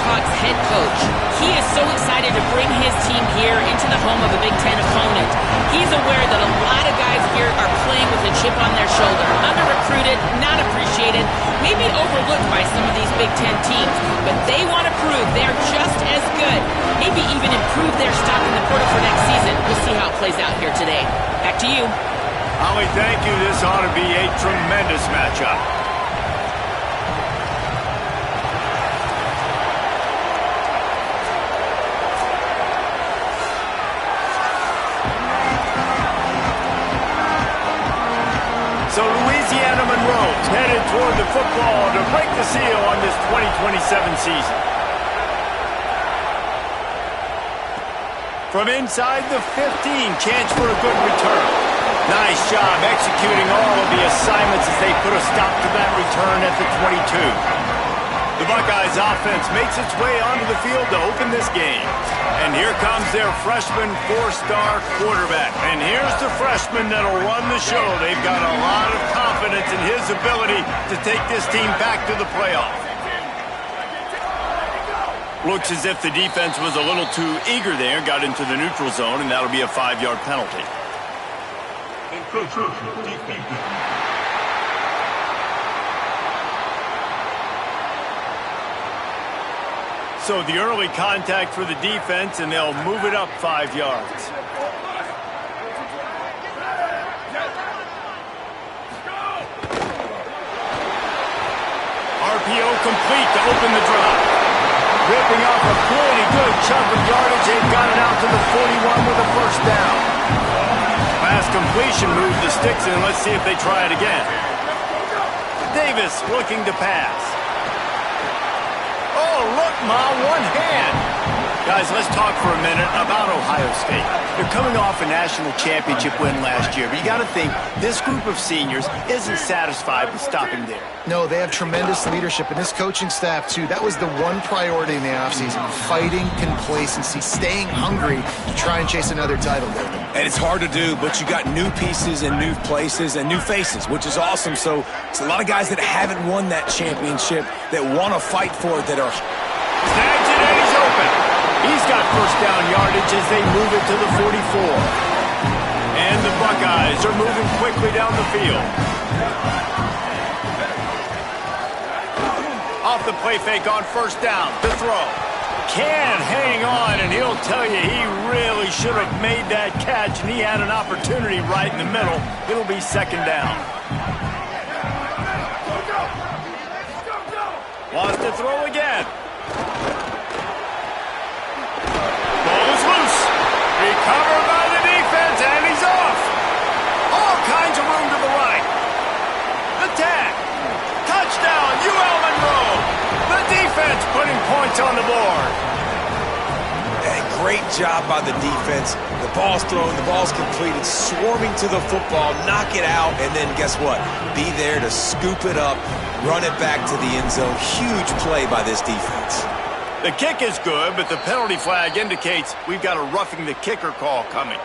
Jayhawks head coach. He is so excited to bring his team here into the home of a Big Ten opponent. He's aware that a lot of guys here are playing with a chip on their shoulder. Under-recruited, not appreciated, maybe overlooked by some of these Big Ten teams. But they want to prove they're just as good. Maybe even improve their stock in the portal for next season. We'll see how it plays out here today. Back to you. Holly, thank you. This ought to be a tremendous matchup. So Louisiana Monroe headed toward the football to break the seal on this 2027 season. From inside the 15, chance for a good return. Nice job executing all of the assignments as they put a stop to that return at the 22. The Buckeyes offense makes its way onto the field to open this game. And here comes their freshman four-star quarterback. And here's the freshman that'll run the show. They've got a lot of confidence in his ability to take this team back to the playoff. Looks as if the defense was a little too eager there, got into the neutral zone, and that'll be a 5-yard penalty. So the early contact for the defense, and they'll move it up 5 yards. RPO complete to open the drive. Ripping off a pretty good chunk of yardage. They've got it out to the 41 with a first down. Pass completion moves the sticks in. Let's see if they try it again. Davis looking to pass. Oh, look, Ma, one hand. Guys, let's talk for a minute about Ohio State. They're coming off a national championship win last year, but you got to think this group of seniors isn't satisfied with stopping there. No, they have tremendous leadership, and this coaching staff, too. That was the one priority in the offseason, fighting complacency, staying hungry to try and chase another title. And it's hard to do, but you got new pieces and new places and new faces, which is awesome. So it's a lot of guys that haven't won that championship that want to fight for it, that are... Snags it, and he's open. He's got first down yardage as they move it to the 44. And the Buckeyes are moving quickly down the field. Off the play fake on first down to throw. Can't hang on, and he'll tell you he really should have made that catch, and he had an opportunity right in the middle. It'll be second down. Wants to throw again. Ball is loose. Recovered by the defense, and he's off. All kinds of room to the right. The tag. Touchdown, UL Monroe. The defense putting points on the board. Hey, great job by the defense. The ball's thrown, the ball's completed, swarming to the football, knock it out, and then guess what? Be there to scoop it up, run it back to the end zone. Huge play by this defense. The kick is good, but the penalty flag indicates we've got a roughing the kicker call coming.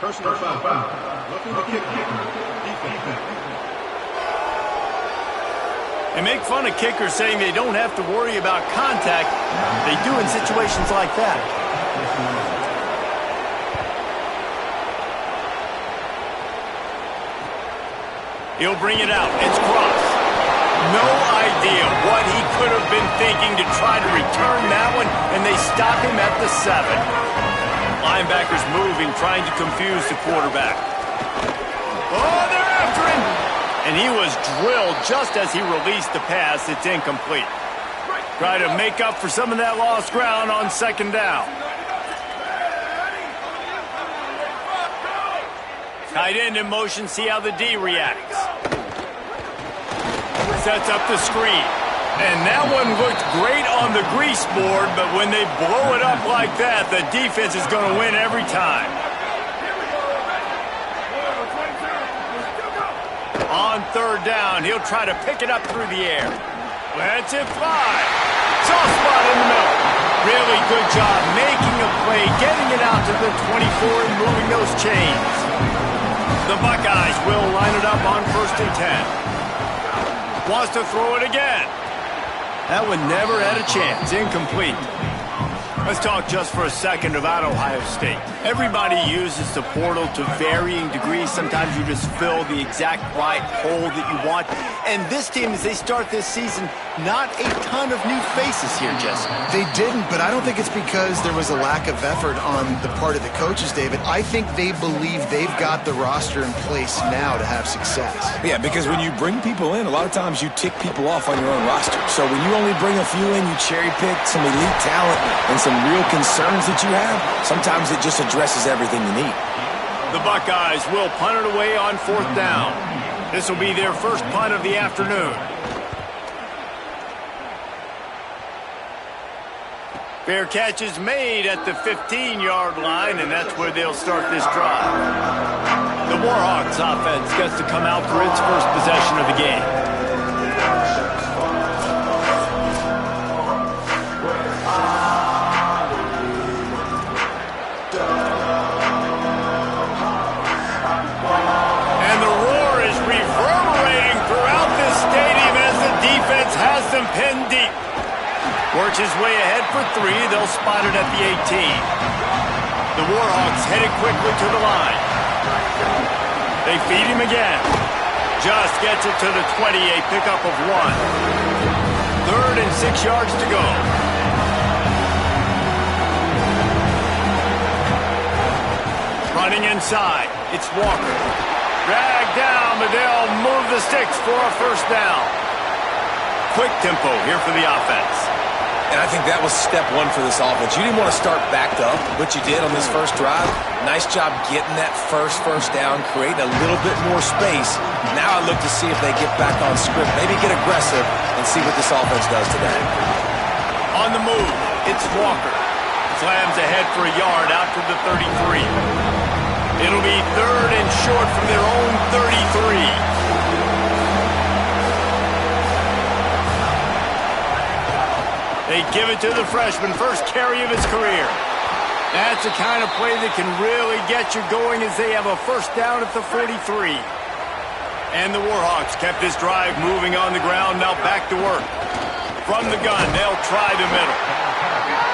Personal foul. Roughing the kicker. Defense. They make fun of kickers saying they don't have to worry about contact. They do in situations like that. He'll bring it out. It's crossed. No idea what he could have been thinking to try to return that one, and they stop him at the 7. Linebackers moving, trying to confuse the quarterback. Oh, they're after him! And he was drilled just as he released the pass. It's incomplete. Try to make up for some of that lost ground on second down. Tight end in motion, see how the D reacts. Sets up the screen. And that one looked great on the grease board, but when they blow it up like that, the defense is going to win every time. On third down, he'll try to pick it up through the air. Let's it fly. Soft spot in the middle. Really good job making a play, getting it out to the 24 and moving those chains. The Buckeyes will line it up on 1st and 10. Wants to throw it again. That one never had a chance. Incomplete. Let's talk just for a second about Ohio State. Everybody uses the portal to varying degrees. Sometimes you just fill the exact right hole that you want. And this team, as they start this season, not a ton of new faces here, Jesse. They didn't, but I don't think it's because there was a lack of effort on the part of the coaches, David. I think they believe they've got the roster in place now to have success. Yeah, because when you bring people in, a lot of times you tick people off on your own roster. So when you only bring a few in, you cherry pick some elite talent and some real concerns that you have, sometimes it just addresses everything you need. The Buckeyes will punt it away on 4th down. This will be their first punt of the afternoon. Fair catch is made at the 15-yard line, and that's where they'll start this drive. The Warhawks offense gets to come out for its first possession of the game. And the roar is reverberating throughout this stadium as the defense has them pinned deep. Works his way ahead for 3. They'll spot it at the 18. The Warhawks headed quickly to the line. They feed him again. Just gets it to the 20, a pickup of 1. 3rd and 6 yards to go. Running inside. It's Walker. Dragged down, but they'll move the sticks for a first down. Quick tempo here for the offense. And I think that was step 1 for this offense. You didn't want to start backed up, but you did on this first drive. Nice job getting that first down, creating a little bit more space. Now I look to see if they get back on script, maybe get aggressive, and see what this offense does today. On the move, it's Walker. Slams ahead for a yard out to the 33. It'll be 3rd and short from their own 33. They give it to the freshman, first carry of his career. That's the kind of play that can really get you going as they have a first down at the 43. And the Warhawks kept this drive moving on the ground, now back to work. From the gun, they'll try the middle.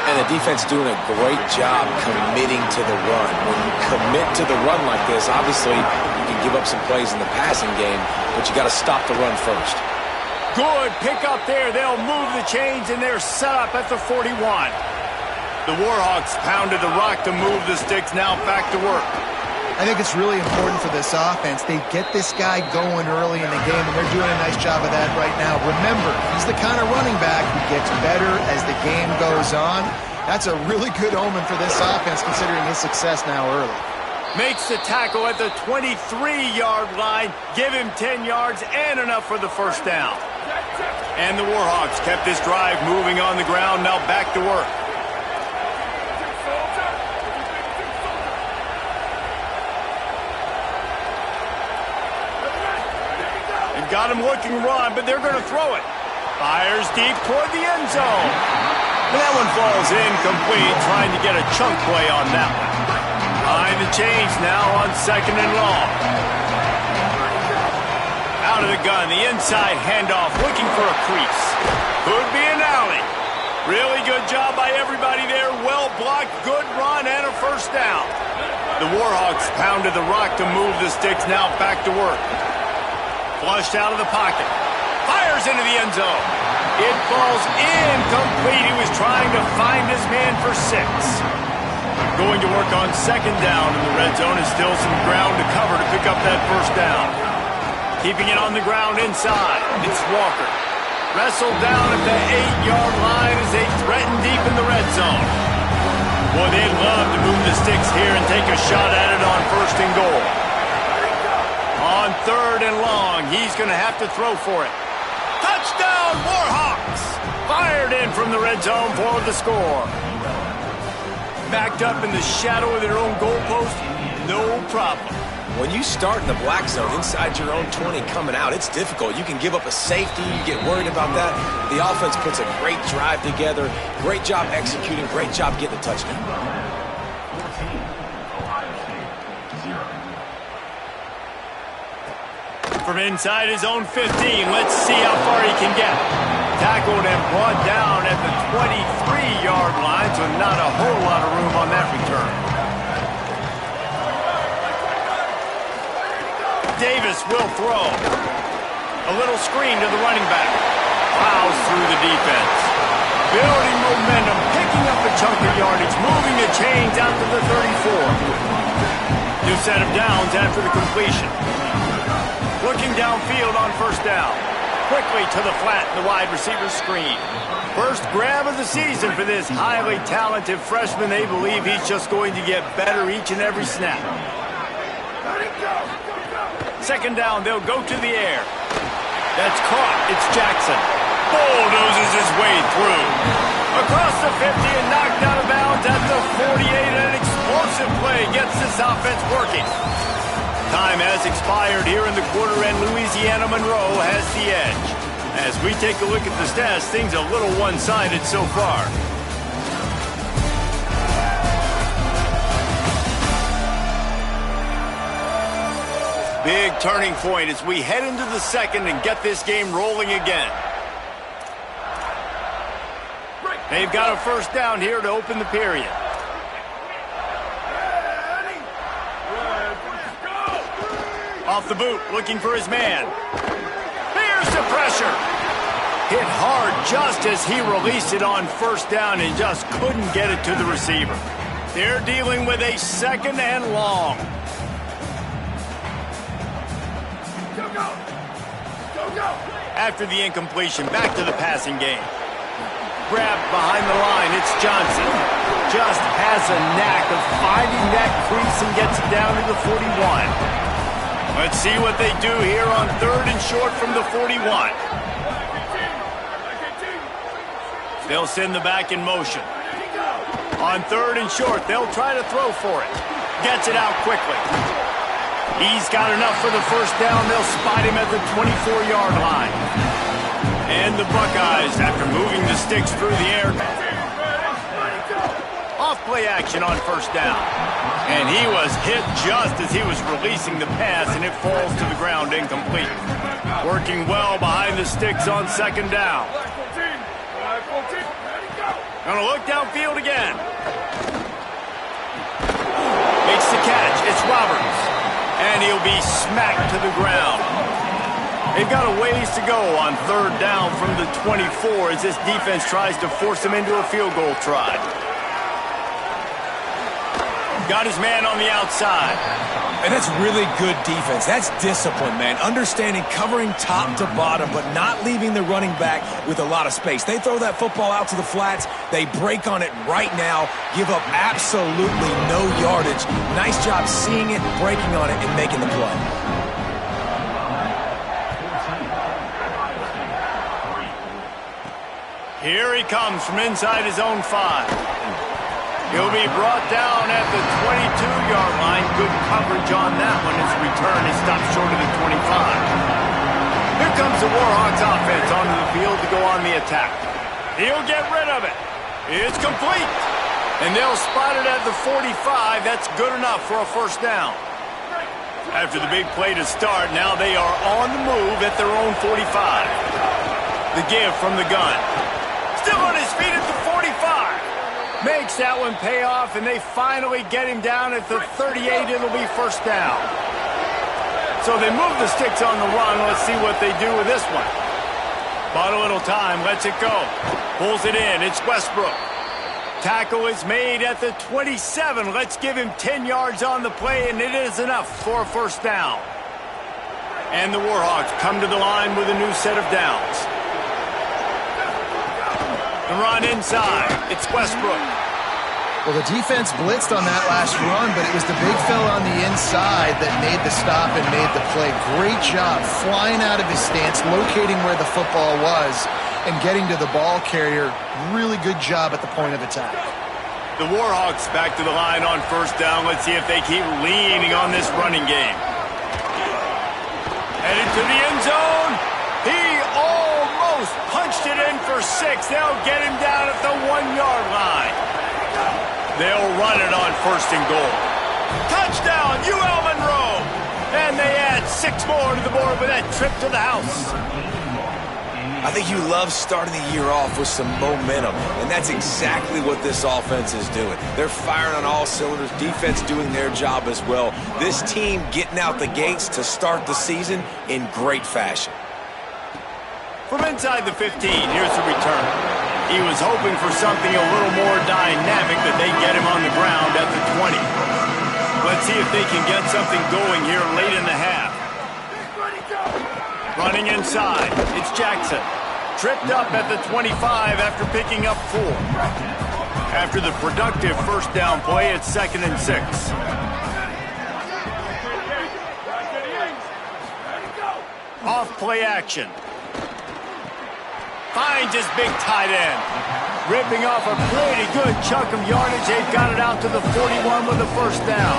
And the defense doing a great job committing to the run. When you commit to the run like this, obviously you can give up some plays in the passing game, but you got to stop the run first. Good pick up there. They'll move the chains, and they're set up at the 41. The Warhawks pounded the rock to move the sticks, now back to work. I think it's really important for this offense. They get this guy going early in the game, and they're doing a nice job of that right now. Remember, he's the kind of running back who gets better as the game goes on. That's a really good omen for this offense, considering his success now early. Makes the tackle at the 23-yard line. Give him 10 yards and enough for the first down. And the Warhawks kept this drive moving on the ground, now back to work. They've got him looking run, but they're going to throw it. Fires deep toward the end zone. And that one falls incomplete, trying to get a chunk play on that one. Behind the chains now on 2nd and long. Out of the gun, the inside handoff, looking for a crease. Could be an alley. Really good job by everybody there. Well blocked, good run, and a first down. The Warhawks pounded the rock to move the sticks, now back to work. Flushed out of the pocket. Fires into the end zone. It falls incomplete. He was trying to find his man for 6. Going to work on 2nd down in the red zone, is still some ground to cover to pick up that first down. Keeping it on the ground inside, it's Walker. Wrestled down at the 8-yard line as they threaten deep in the red zone. Boy, they'd love to move the sticks here and take a shot at it on 1st and goal. On 3rd and long, he's going to have to throw for it. Touchdown, Warhawks! Fired in from the red zone for the score. Backed up in the shadow of their own goalpost, no problem. When you start in the black zone inside your own 20 coming out, it's difficult. You can give up a safety. You get worried about that. The offense puts a great drive together. Great job executing. Great job getting the touchdown. From inside his own 15, let's see how far he can get. Tackled and brought down at the 23-yard line, so not a whole lot of room on that return. Davis will throw. A little screen to the running back. Plows through the defense. Building momentum, picking up a chunk of yardage, moving the chains out to the 34. New set of downs after the completion. Looking downfield on first down. Quickly to the flat in the wide receiver screen. First grab of the season for this highly talented freshman. They believe he's just going to get better each and every snap. Second down, they'll go to the air. That's caught. It's Jackson. Bulldozes his way through. Across the 50 and knocked out of bounds at the 48. An explosive play gets this offense working. Time has expired here in the quarter, and Louisiana Monroe has the edge. As we take a look at the stats, things a little one-sided so far. Big turning point as we head into the second and get this game rolling again. They've got a first down here to open the period. Off the boot, looking for his man. Here's the pressure. Hit hard just as he released it on first down and just couldn't get it to the receiver. They're dealing with a second and long. After the incompletion, back to the passing game. Grabbed behind the line, it's Johnson. Just has a knack of finding that crease and gets it down to the 41. Let's see what they do here on third and short from the 41. They'll send the back in motion. On third and short, they'll try to throw for it. Gets it out quickly. He's got enough for the first down. They'll spot him at the 24-yard line. And the Buckeyes, after moving the sticks through the air, off play action on first down. And he was hit just as he was releasing the pass, and it falls to the ground incomplete. Working well behind the sticks on second down. Gonna look downfield again. Makes the catch. It's Roberts. And he'll be smacked to the ground. They've got a ways to go on third down from the 24 as this defense tries to force them into a field goal try. Got his man on the outside. And that's really good defense. That's discipline, man. Understanding covering top to bottom, but not leaving the running back with a lot of space. They throw that football out to the flats. They break on it right now, give up absolutely no yardage. Nice job seeing it, breaking on it, and making the play. Here he comes from inside his own 5. He'll be brought down at the 22-yard line. Good coverage on that one. His return is stopped short of the 25. Here comes the Warhawks offense onto the field to go on the attack. He'll get rid of it. It's complete. And they'll spot it at the 45. That's good enough for a first down. After the big play to start, now they are on the move at their own 45. The give from the gun. Still on his feet at the 45. Makes that one pay off, and they finally get him down at the 38. It'll be first down. So they move the sticks on the run. Let's see what they do with this one. Bought a little time, lets it go. Pulls it in, it's Westbrook. Tackle is made at the 27. Let's give him 10 yards on the play, and it is enough for a first down. And the Warhawks come to the line with a new set of downs. The run inside. It's Westbrook. Well, the defense blitzed on that last run, but it was the big fella on the inside that made the stop and made the play. Great job flying out of his stance, locating where the football was, and getting to the ball carrier. Really good job at the point of attack. The Warhawks back to the line on first down. Let's see if they keep leaning on this running game. Headed to the end zone. He almost punched it in for 6. They'll get him down at the 1-yard line. They'll run it on first and goal. Touchdown, UL Monroe. And they add 6 more to the board with that trip to the house. I think you love starting the year off with some momentum, and that's exactly what this offense is doing. They're firing on all cylinders, defense doing their job as well. This team getting out the gates to start the season in great fashion. From inside the 15, here's the return. He was hoping for something a little more dynamic, but they get him on the ground at the 20. Let's see if they can get something going here late in the half. Running inside, it's Jackson. Tripped up at the 25 after picking up 4. After the productive first down play, it's 2nd and 6. Off play action. Finds his big tight end. Ripping off a pretty good chunk of yardage. They've got it out to the 41 with a first down.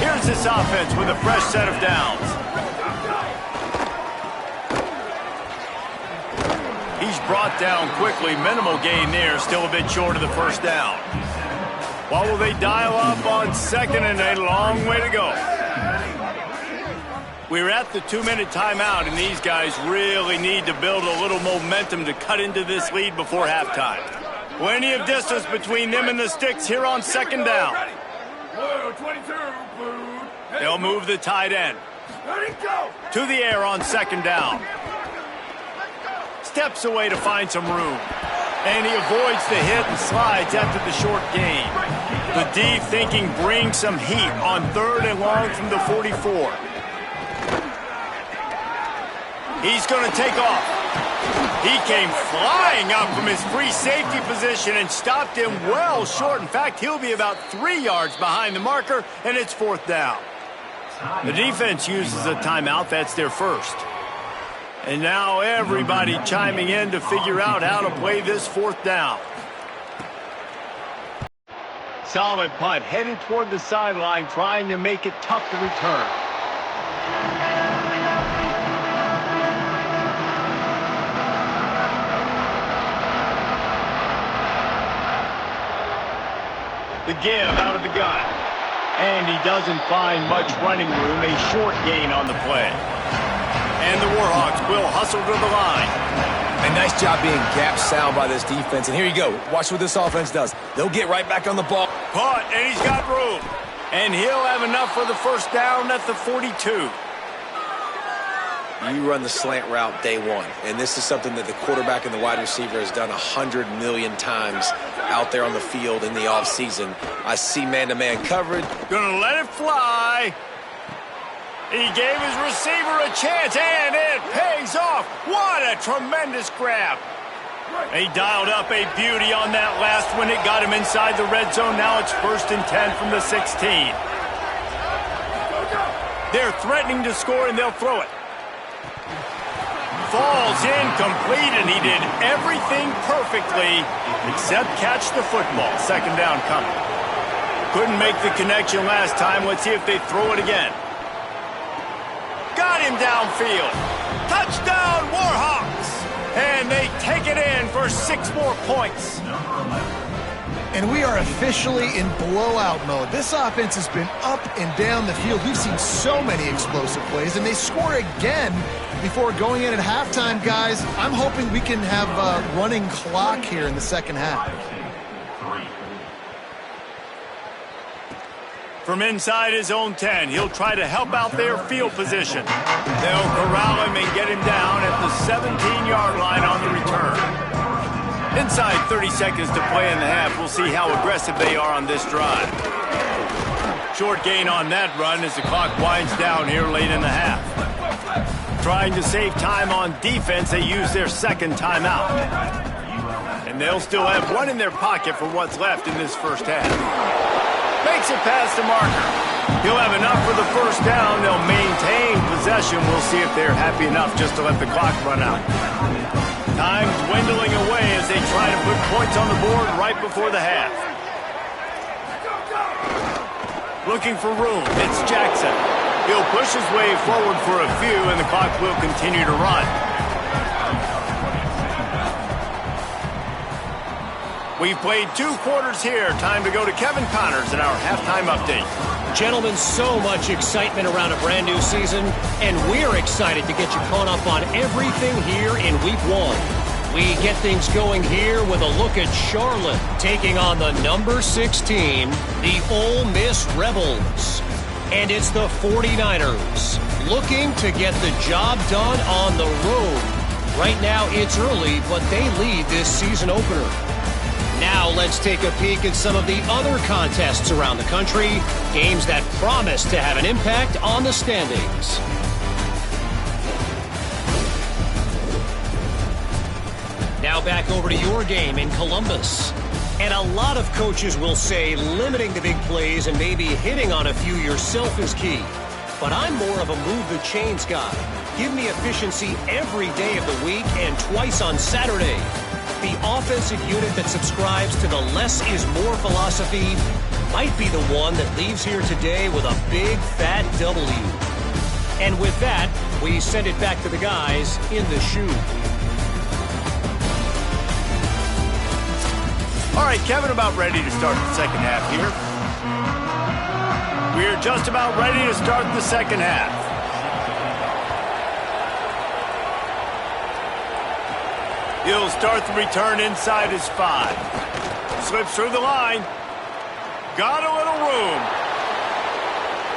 Here's this offense with a fresh set of downs. He's brought down quickly. Minimal gain there. Still a bit short of the first down. What will they dial up on 2nd and a long way to go? We're at the 2-minute timeout, and these guys really need to build a little momentum to cut into this lead before halftime. Plenty of distance between them and the sticks here on 2nd down. They'll move the tight end. To the air on 2nd down. Steps away to find some room. And he avoids the hit and slides after the short gain. The D thinking bring some heat on 3rd and long from the 44. He's going to take off. He came flying up from his free safety position and stopped him well short. In fact, he'll be about 3 yards behind the marker, and it's 4th down. The defense uses a timeout. That's their first. And now everybody chiming in to figure out how to play this 4th down. Solid punt, headed toward the sideline, trying to make it tough to return. The give out of the gun. And he doesn't find much running room. A short gain on the play. And the Warhawks will hustle to the line. A nice job being gap sound by this defense. And here you go. Watch what this offense does. They'll get right back on the ball. Caught, and he's got room. And he'll have enough for the first down at the 42. You run the slant route day one, and this is something that the quarterback and the wide receiver has done 100 million times out there on the field in the offseason. I see man-to-man coverage. Gonna let it fly. He gave his receiver a chance, and it pays off. What a tremendous grab. He dialed up a beauty on that last one. It got him inside the red zone. Now it's 1st and 10 from the 16. They're threatening to score, and they'll throw it. Falls incomplete, and he did everything perfectly except catch the football. 2nd down coming. Couldn't make the connection last time. Let's see if they throw it again. Got him downfield. Touchdown, Warhawks! And they take it in for 6 more points. And we are officially in blowout mode. This offense has been up and down the field. We've seen so many explosive plays, and they score again before going in at halftime, guys. I'm hoping we can have a running clock here in the 2nd half. From inside his own 10, he'll try to help out their field position. They'll corral him and get him down at the 17-yard line on the return. Inside 30 seconds to play in the half. We'll see how aggressive they are on this drive. Short gain on that run as the clock winds down here late in the half. Trying to save time on defense, they use their 2nd timeout. And they'll still have one in their pocket for what's left in this first half. Makes it past the marker. He'll have enough for the first down. They'll maintain possession. We'll see if they're happy enough just to let the clock run out. Time dwindling away as they try to put points on the board right before the half. Looking for room. It's Jackson. He'll push his way forward for a few, and the clock will continue to run. We've played 2 quarters here. Time to go to Kevin Connors in our halftime update. Gentlemen, so much excitement around a brand new season, and we're excited to get you caught up on everything here in Week 1. We get things going here with a look at Charlotte taking on the number 16, the Ole Miss Rebels. And it's the 49ers looking to get the job done on the road. Right now it's early, but they lead this season opener. Now let's take a peek at some of the other contests around the country, games that promise to have an impact on the standings. Now back over to your game in Columbus. And a lot of coaches will say limiting the big plays and maybe hitting on a few yourself is key. But I'm more of a move the chains guy. Give me efficiency every day of the week and twice on Saturday. The offensive unit that subscribes to the less is more philosophy might be the one that leaves here today with a big fat W. And with that, we send it back to the guys in the shoe. All right, Kevin, about ready to start the second half here. We're just about ready to start the second half. He'll start the return inside his 5. Slips through the line. Got a little room.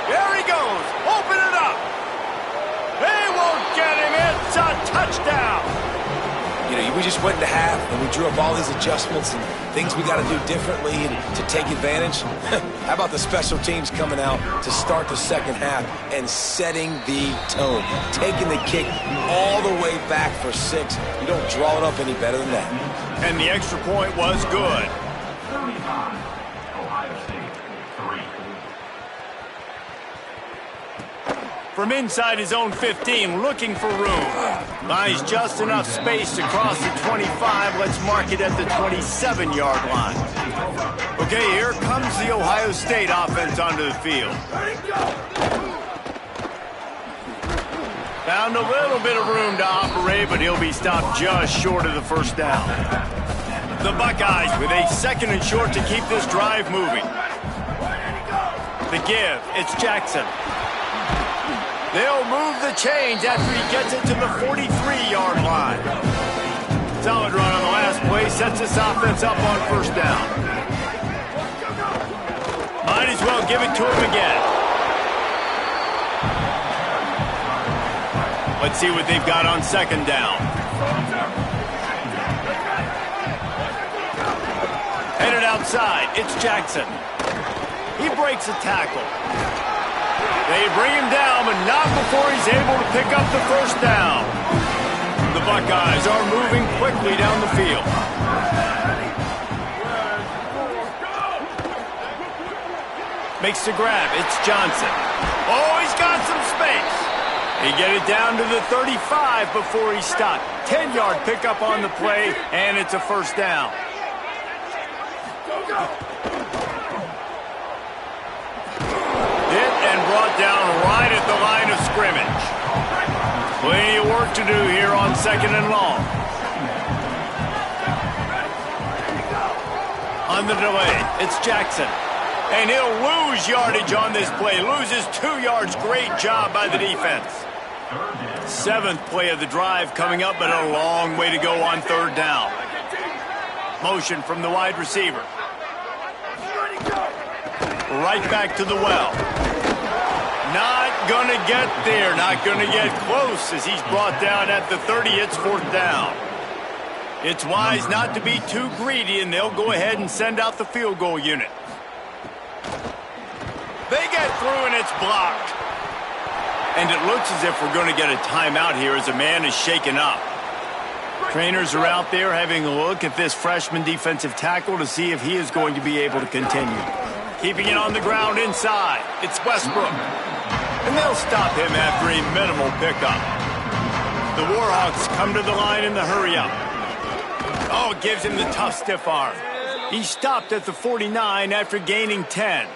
There he goes. Open it up. They won't get him. It's a touchdown. You know, we just went into half and we drew up all these adjustments and things we got to do differently to take advantage. How about the special teams coming out to start the second half and setting the tone, taking the kick all the way back for 6. You don't draw it up any better than that. And the extra point was good. 35, Ohio State, 3. From inside his own 15, looking for room. Buys just enough space to cross the 25. Let's mark it at the 27-yard line. Okay, here comes the Ohio State offense onto the field. Found a little bit of room to operate, but he'll be stopped just short of the first down. The Buckeyes with a 2nd and short to keep this drive moving. The give, it's Jackson. They'll move the chains after he gets it to the 43-yard line. Solid run on the last play, sets this offense up on first down. Might as well give it to him again. Let's see what they've got on second down. Headed outside, it's Jackson. He breaks a tackle. They bring him down, but not before he's able to pick up the first down. The Buckeyes are moving quickly down the field. Makes the grab. It's Johnson. Oh, he's got some space. He get it down to the 35 before he stopped. 10-yard pickup on the play, and it's a first down. Brought down right at the line of scrimmage. Plenty of work to do here on 2nd and long. On the delay, it's Jackson. And he'll lose yardage on this play. Loses 2 yards. Great job by the defense. 7th play of the drive coming up, but a long way to go on 3rd down. Motion from the wide receiver. Right back to the well. Not going to get there. Not going to get close as he's brought down at the 30. It's 4th down. It's wise not to be too greedy, and they'll go ahead and send out the field goal unit. They get through, and it's blocked. And it looks as if we're going to get a timeout here as a man is shaken up. Trainers are out there having a look at this freshman defensive tackle to see if he is going to be able to continue. Keeping it on the ground inside. It's Westbrook. And they'll stop him after a minimal pickup. The Warhawks come to the line in the hurry-up. Oh, it gives him the tough stiff arm. He stopped at the 49 after gaining 10.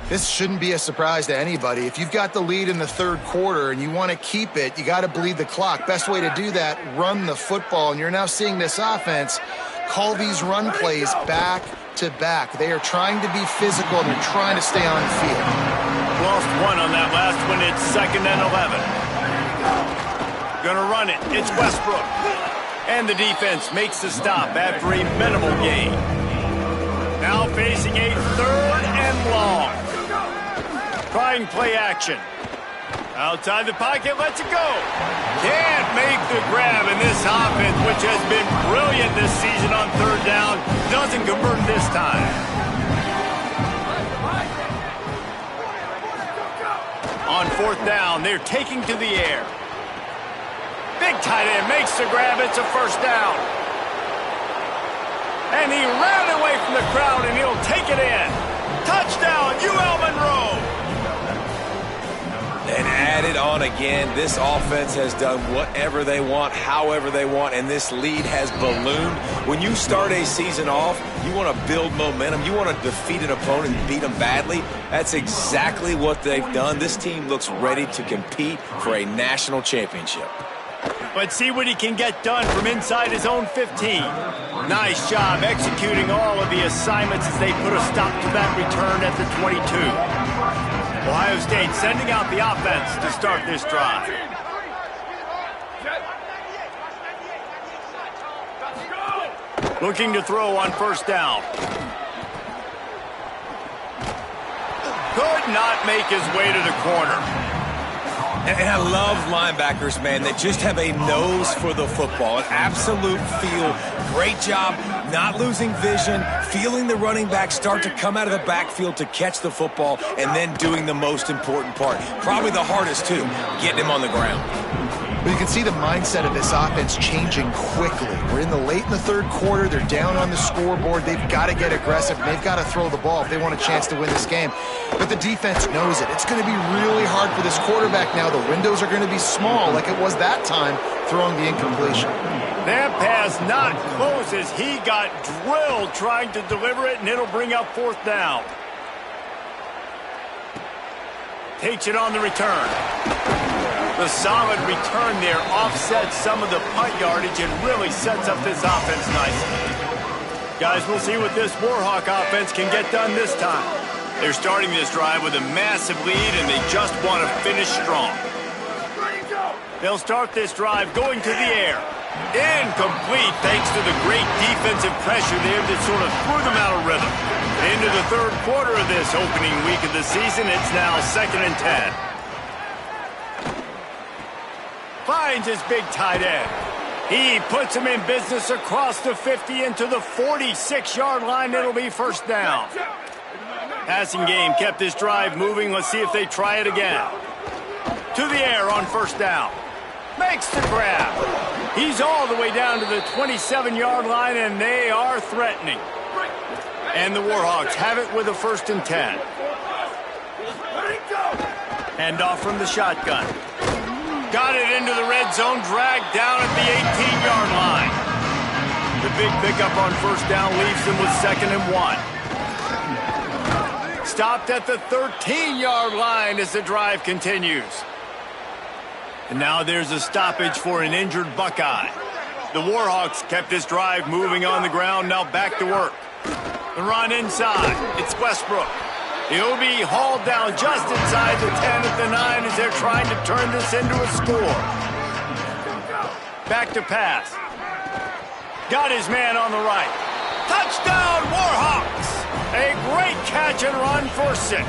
This shouldn't be a surprise to anybody. If you've got the lead in the 3rd quarter and you want to keep it, you got to bleed the clock. Best way to do that, run the football. And you're now seeing this offense call these run plays back back-to-back. They are trying to be physical, and they're trying to stay on the field. Lost one on that last one. It's 2nd and 11. Gonna run it. It's Westbrook. And the defense makes the stop after a minimal gain. Now facing a 3rd and long. Trying play action. Outside the pocket, lets it go. Can't make the grab, and this offense, which has been brilliant this season on 3rd down, doesn't convert this time. On 4th down, they're taking to the air. Big tight end makes the grab. It's a 1st down. And he ran away from the crowd, and he'll take it in. Touchdown, UL Monroe. And add it on again. This offense has done whatever they want, however they want, and this lead has ballooned. When you start a season off, you want to build momentum. You want to defeat an opponent and beat them badly. That's exactly what they've done. This team looks ready to compete for a national championship. Let's see what he can get done from inside his own 15. Nice job executing all of the assignments as they put a stop to that return at the 22. Ohio State sending out the offense to start this drive. Looking to throw on 1st down. Could not make his way to the corner. And I love linebackers, man, that just have a nose for the football, an absolute feel. Great job not losing vision, feeling the running back start to come out of the backfield to catch the football, and then doing the most important part. Probably the hardest, too, getting him on the ground. But you can see the mindset of this offense changing quickly. We're late in the 3rd quarter. They're down on the scoreboard. They've got to get aggressive. They've got to throw the ball if they want a chance to win this game. But the defense knows it. It's going to be really hard for this quarterback now. The windows are going to be small like it was that time throwing the incompletion. That pass not close as he got drilled trying to deliver it, and it'll bring up 4th down. Takes it on the return. The solid return there offsets some of the punt yardage and really sets up this offense nicely. Guys, we'll see what this Warhawk offense can get done this time. They're starting this drive with a massive lead, and they just want to finish strong. They'll start this drive going to the air. Incomplete thanks to the great defensive pressure there that sort of threw them out of rhythm. Into the 3rd quarter of this opening week of the season, it's now 2nd and 10. Finds his big tight end. He puts him in business across the 50 into the 46-yard line. It'll be 1st down. Passing game kept this drive moving. Let's see if they try it again. To the air on 1st down. Makes the grab. He's all the way down to the 27-yard line, and they are threatening. And the Warhawks have it with a 1st and 10. Hand off from the shotgun. Got it into the red zone, dragged down at the 18-yard line. The big pickup on 1st down leaves them with 2nd and 1. Stopped at the 13-yard line as the drive continues. And now there's a stoppage for an injured Buckeye. The Warhawks kept this drive moving on the ground, now back to work. The run inside. It's Westbrook. He'll be hauled down just inside the 10 at the 9 as they're trying to turn this into a score. Back to pass. Got his man on the right. Touchdown, Warhawks! A great catch and run for 6.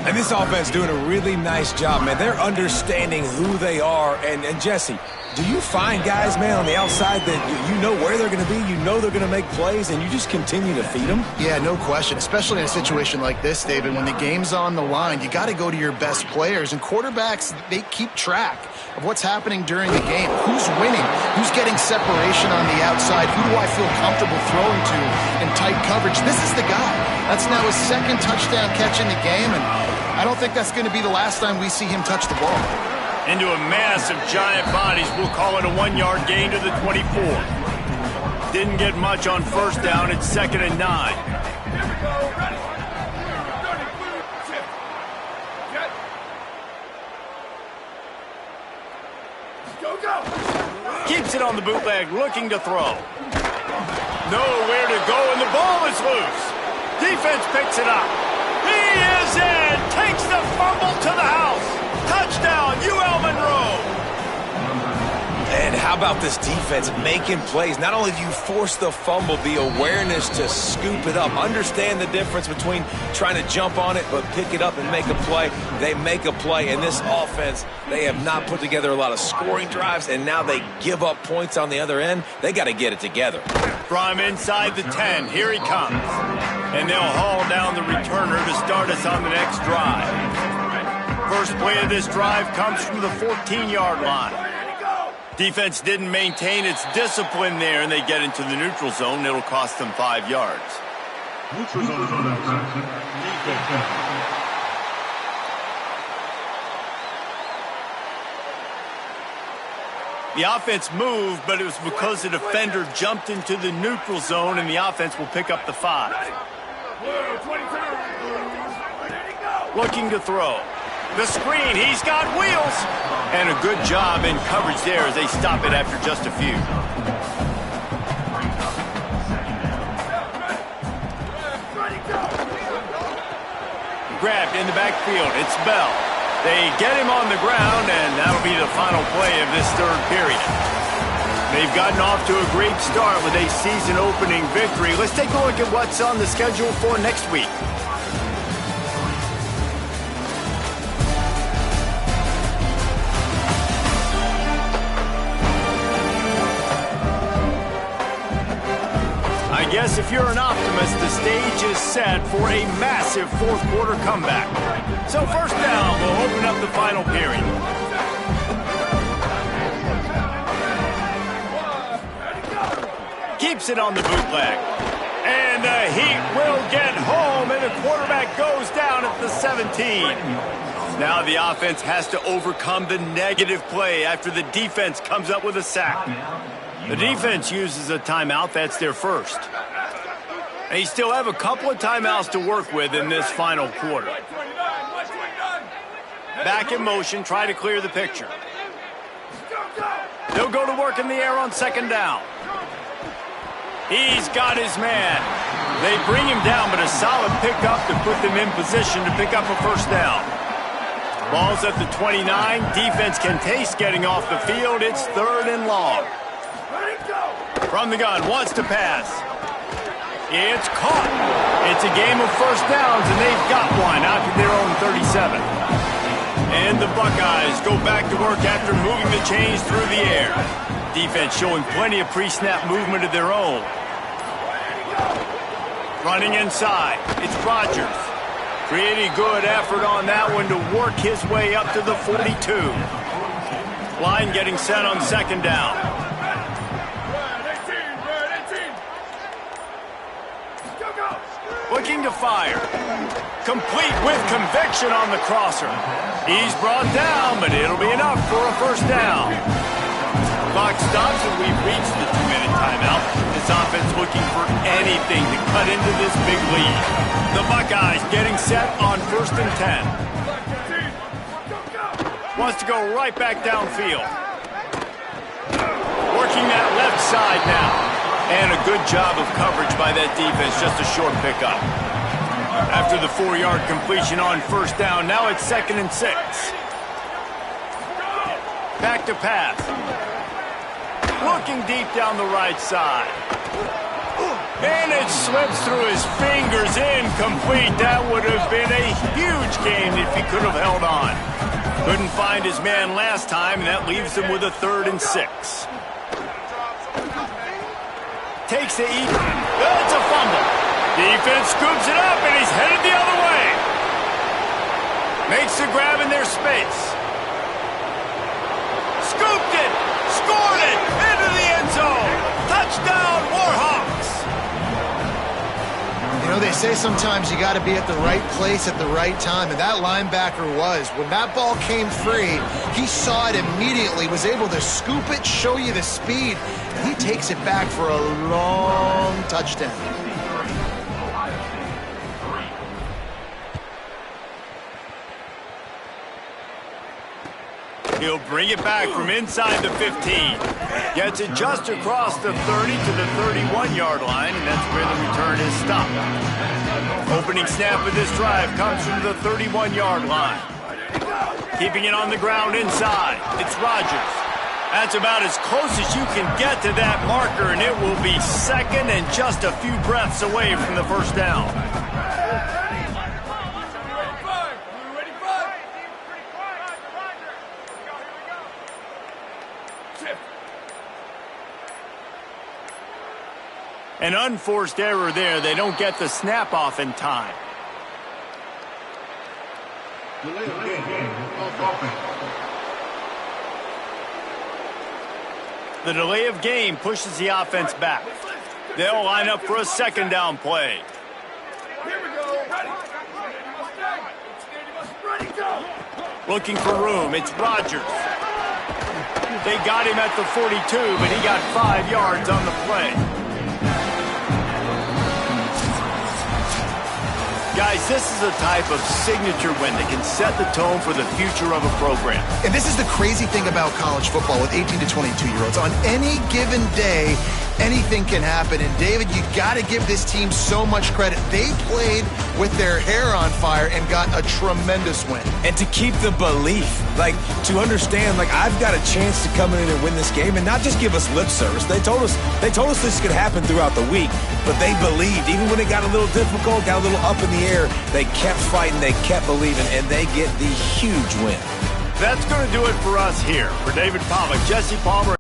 And this offense doing a really nice job, man. They're understanding who they are. And Jesse, do you find guys, man, on the outside that you know where they're going to be, you know they're going to make plays, and you just continue to feed them? Yeah, no question, especially in a situation like this, David. When the game's on the line, you got to go to your best players. And quarterbacks, they keep track of what's happening during the game. Who's winning? Who's getting separation on the outside? Who do I feel comfortable throwing to in tight coverage? This is the guy. That's now his 2nd touchdown catch in the game, and I don't think that's going to be the last time we see him touch the ball. Into a mass of giant bodies. We'll call it a 1-yard gain to the 24. Didn't get much on 1st down. It's 2nd and 9. Keeps it on the bootleg, looking to throw. nowhere to go, and the ball is loose. Defense picks it up. He is in. Takes the fumble to the house. Touchdown, UL Monroe. And how about this defense making plays? Not only do you force the fumble, the awareness to scoop it up. Understand the difference between trying to jump on it, but pick it up and make a play. They make a play, and this offense, they have not put together a lot of scoring drives, and now they give up points on the other end. They got to get it together. From inside the 10, here he comes. And they'll haul down the returner to start us on the next drive. First play of this drive comes from the 14-yard line. Defense didn't maintain its discipline there, and they get into the neutral zone. It'll cost them 5 yards. Neutral zone defense. The offense moved, but it was because the defender jumped into the neutral zone, and the offense will pick up the 5. Looking to throw. The screen, he's got wheels. And a good job in coverage there as they stop it after just a few. Grabbed in the backfield, it's Bell. They get him on the ground, and that'll be the final play of this third period. They've gotten off to a great start with a season-opening victory. Let's take a look at what's on the schedule for next week. I guess if you're an optimist, the stage is set for a massive fourth-quarter comeback. So first down, we'll open up the final period. Keeps it on the bootleg. And the Heat will get home, and the quarterback goes down at the 17. Now the offense has to overcome the negative play after the defense comes up with a sack. The defense uses a timeout. That's their first. They still have a couple of timeouts to work with in this final quarter. Back in motion, try to clear the picture. They'll go to work in the air on second down. He's got his man. They bring him down, but a solid pickup to put them in position to pick up a first down. Ball's at the 29. Defense can taste getting off the field. It's third and long. From the gun, wants to pass. It's caught. It's a game of first downs, and they've got one out to their own 37. And the Buckeyes go back to work after moving the chains through the air. Defense showing plenty of pre-snap movement of their own. Running inside, it's Rodgers. Pretty good effort on that one to work his way up to the 42. Line getting set on second down. Looking to fire. Complete with conviction on the crosser. He's brought down, but it'll be enough for a first down. Clock stops, and we've reached the 2-minute timeout. This offense looking for anything to cut into this big lead. The Buckeyes getting set on 1st and 10. Wants to go right back downfield. Working that left side now. And a good job of coverage by that defense, just a short pickup. After the 4-yard completion on first down, now it's 2nd and 6. Back to pass. Looking deep down the right side. And it slips through his fingers, incomplete. That would have been a huge gain if he could have held on. Couldn't find his man last time, and that leaves him with a 3rd and 6. Takes the eat. It's a fumble. Defense scoops it up, and he's headed the other way. Makes the grab in their space. Scooped it. Scored it. Into the end zone. Touchdown, Warhawks. You know, they say sometimes you got to be at the right place at the right time, and that linebacker was. When that ball came free, he saw it immediately, was able to scoop it, show you the speed, and he takes it back for a long touchdown. He'll bring it back from inside the 15. Gets it just across the 30 to the 31-yard line, and that's where the return is stopped. Opening snap of this drive comes from the 31-yard line. Keeping it on the ground inside. It's Rodgers. That's about as close as you can get to that marker, and it will be second and just a few breaths away from the first down. An unforced error there. They don't get the snap off in time. Delay of game. Offense. The delay of game pushes the offense back. They'll line up for a second down play. Looking for room. It's Rodgers. They got him at the 42, but he got 5 yards on the play. Guys, this is a type of signature win that can set the tone for the future of a program. And this is the crazy thing about college football with 18 to 22-year-olds. On any given day, anything can happen. And, David, you got to give this team so much credit. They played with their hair on fire and got a tremendous win. And to keep the belief, to understand, I've got a chance to come in and win this game and not just give us lip service. They told us this could happen throughout the week, but they believed. Even when it got a little difficult, got a little up in the air, they kept fighting, they kept believing, and they get the huge win. That's going to do it for us here. For David Pollack, Jesse Palmer.